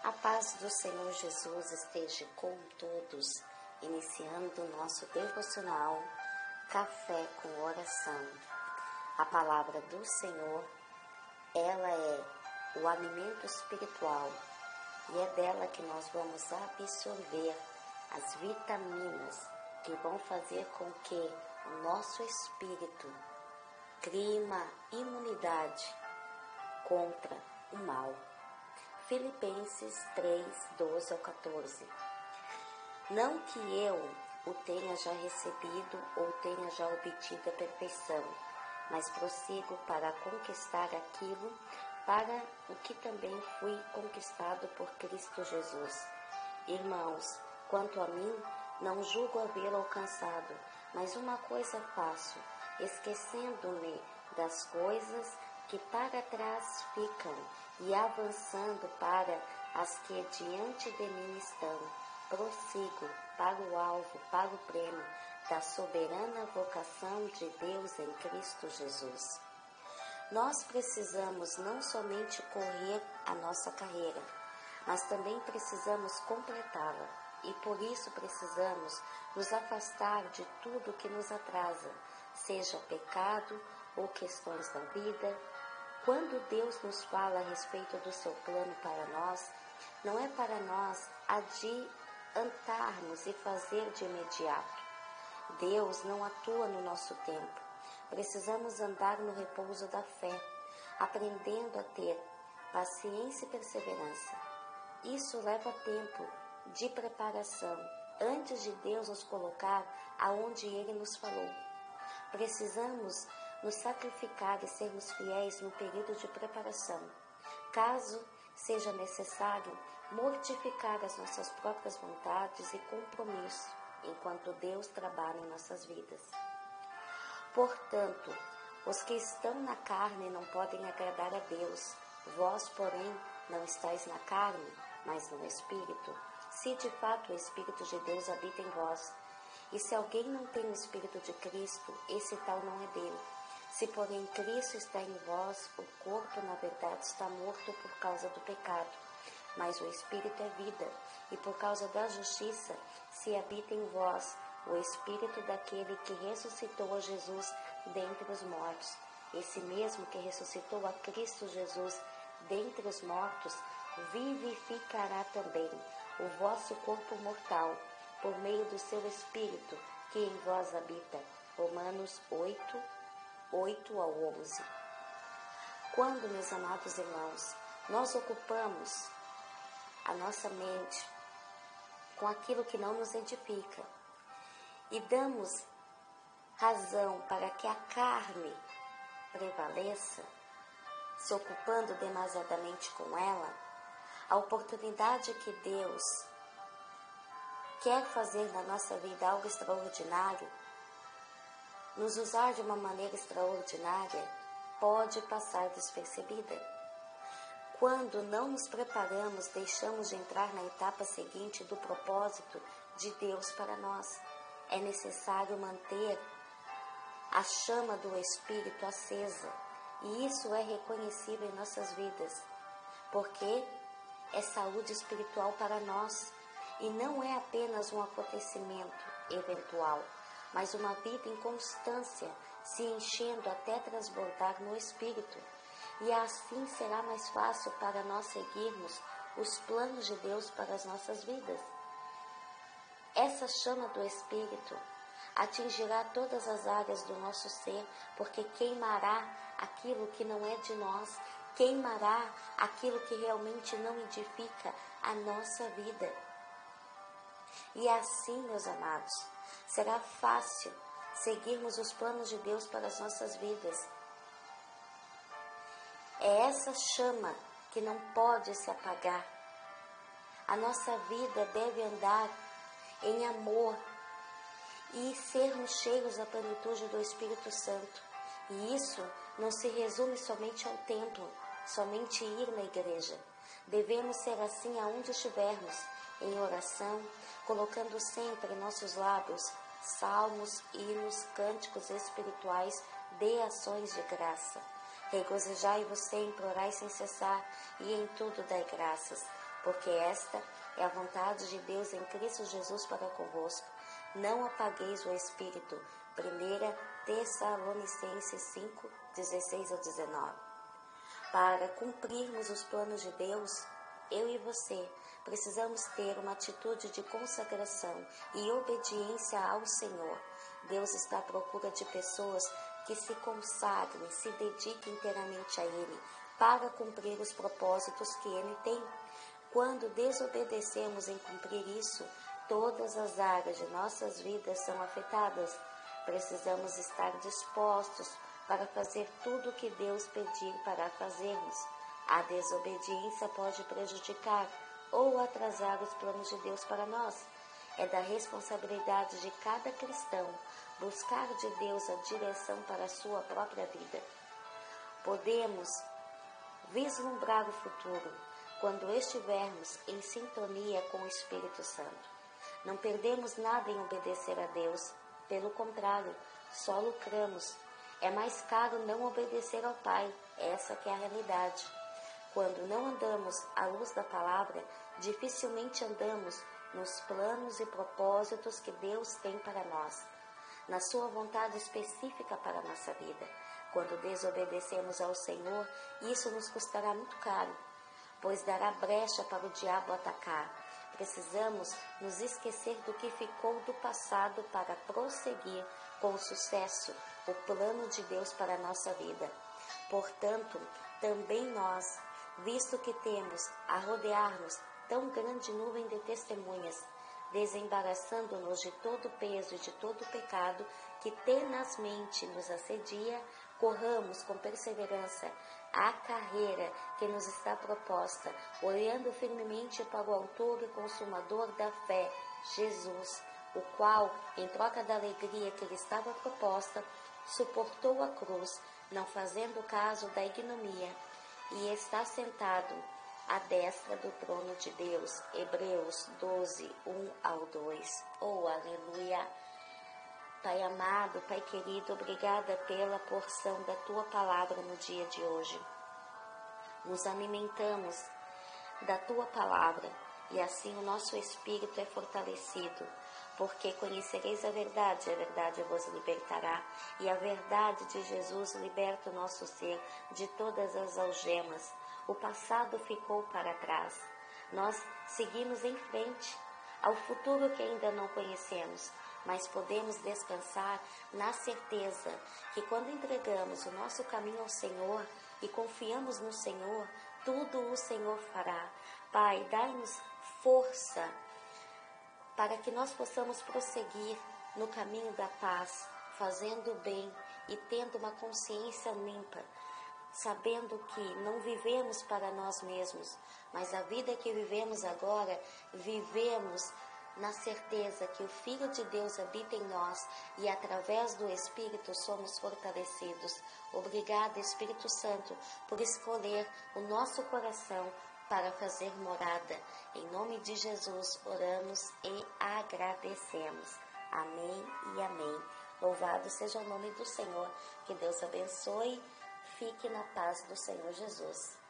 A paz do Senhor Jesus esteja com todos, iniciando o nosso devocional Café com Oração. A palavra do Senhor, ela é o alimento espiritual e é dela que nós vamos absorver as vitaminas que vão fazer com que o nosso espírito crie uma imunidade contra o mal. Filipenses 3, 12 ao 14. Não que eu o tenha já recebido ou tenha já obtido a perfeição, mas prossigo para conquistar aquilo para o que também fui conquistado por Cristo Jesus. Irmãos, quanto a mim, não julgo havê-lo alcançado, mas uma coisa faço, esquecendo-me das coisas que para trás ficam e avançando para as que diante de mim estão, prossigo para o alvo, para o prêmio da soberana vocação de Deus em Cristo Jesus. Nós precisamos não somente correr a nossa carreira, mas também precisamos completá-la. E por isso precisamos nos afastar de tudo que nos atrasa, seja pecado ou questões da vida. Quando Deus nos fala a respeito do seu plano para nós, não é para nós adiantarmos e fazer de imediato. Deus não atua no nosso tempo. Precisamos andar no repouso da fé, aprendendo a ter paciência e perseverança. Isso leva tempo de preparação, antes de Deus nos colocar aonde Ele nos falou. Precisamos nos sacrificar e sermos fiéis no período de preparação. Caso seja necessário, mortificar as nossas próprias vontades e compromisso, enquanto Deus trabalha em nossas vidas. Portanto, os que estão na carne não podem agradar a Deus. Vós, porém, não estáis na carne, mas no Espírito, se de fato o Espírito de Deus habita em vós. E se alguém não tem o Espírito de Cristo, esse tal não é dele. Se porém Cristo está em vós, o corpo na verdade está morto por causa do pecado, mas o Espírito é vida, e por causa da justiça se habita em vós o Espírito daquele que ressuscitou a Jesus dentre os mortos. Esse mesmo que ressuscitou a Cristo Jesus dentre os mortos, vivificará também o vosso corpo mortal, por meio do seu Espírito que em vós habita. Romanos 8, 8 ao 11. Quando, meus amados irmãos, nós ocupamos a nossa mente com aquilo que não nos edifica e damos razão para que a carne prevaleça, se ocupando demasiadamente com ela, a oportunidade que Deus quer fazer na nossa vida algo extraordinário, nos usar de uma maneira extraordinária, pode passar despercebida. Quando não nos preparamos, deixamos de entrar na etapa seguinte do propósito de Deus para nós. É necessário manter a chama do Espírito acesa, e isso é reconhecível em nossas vidas, porque é saúde espiritual para nós, e não é apenas um acontecimento eventual, mas uma vida em constância, se enchendo até transbordar no Espírito. E assim será mais fácil para nós seguirmos os planos de Deus para as nossas vidas. Essa chama do Espírito atingirá todas as áreas do nosso ser, porque queimará aquilo que não é de nós, queimará aquilo que realmente não edifica a nossa vida. E assim, meus amados, será fácil seguirmos os planos de Deus para as nossas vidas. É essa chama que não pode se apagar. A nossa vida deve andar em amor e sermos cheios da plenitude do Espírito Santo. E isso não se resume somente ao templo, somente ir na igreja. Devemos ser assim aonde estivermos, em oração, colocando sempre em nossos lábios salmos, hinos, cânticos espirituais de ações de graça. Regozijai-vos sempre, orai sem cessar, e em tudo dai graças, porque esta é a vontade de Deus em Cristo Jesus para convosco. Não apagueis o Espírito. 1 Tessalonicenses 5, 16 a 19. Para cumprirmos os planos de Deus, eu e você precisamos ter uma atitude de consagração e obediência ao Senhor. Deus está à procura de pessoas que se consagrem, se dediquem inteiramente a Ele, para cumprir os propósitos que Ele tem. Quando desobedecemos em cumprir isso, todas as áreas de nossas vidas são afetadas. Precisamos estar dispostos para fazer tudo o que Deus pedir para fazermos. A desobediência pode prejudicar ou atrasar os planos de Deus para nós. É da responsabilidade de cada cristão buscar de Deus a direção para a sua própria vida. Podemos vislumbrar o futuro quando estivermos em sintonia com o Espírito Santo. Não perdemos nada em obedecer a Deus, pelo contrário, só lucramos. É mais caro não obedecer ao Pai, essa que é a realidade. Quando não andamos à luz da palavra, dificilmente andamos nos planos e propósitos que Deus tem para nós, na sua vontade específica para a nossa vida. Quando desobedecemos ao Senhor, isso nos custará muito caro, pois dará brecha para o diabo atacar. Precisamos nos esquecer do que ficou do passado para prosseguir com sucesso o plano de Deus para a nossa vida. Portanto, também nós, visto que temos a rodear-nos tão grande nuvem de testemunhas, desembaraçando-nos de todo o peso e de todo o pecado que tenazmente nos assedia, corramos com perseverança a carreira que nos está proposta, olhando firmemente para o autor e consumador da fé, Jesus, o qual, em troca da alegria que lhe estava proposta, suportou a cruz, não fazendo caso da ignomia, e está sentado à destra do trono de Deus. Hebreus 12, 1 ao 2. Oh, aleluia! Pai amado, Pai querido, obrigada pela porção da Tua palavra no dia de hoje. Nos alimentamos da Tua palavra e assim o nosso espírito é fortalecido, porque conhecereis a verdade vos libertará, e a verdade de Jesus liberta o nosso ser de todas as algemas. O passado ficou para trás. Nós seguimos em frente ao futuro que ainda não conhecemos, mas podemos descansar na certeza que quando entregamos o nosso caminho ao Senhor e confiamos no Senhor, tudo o Senhor fará. Pai, dai-nos força para que nós possamos prosseguir no caminho da paz, fazendo o bem e tendo uma consciência limpa, sabendo que não vivemos para nós mesmos, mas a vida que vivemos agora, vivemos na certeza que o Filho de Deus habita em nós e através do Espírito somos fortalecidos. Obrigada, Espírito Santo, por escolher o nosso coração para fazer morada. Em nome de Jesus oramos e agradecemos. Amém e amém. Louvado seja o nome do Senhor. Que Deus abençoe. Fique na paz do Senhor Jesus.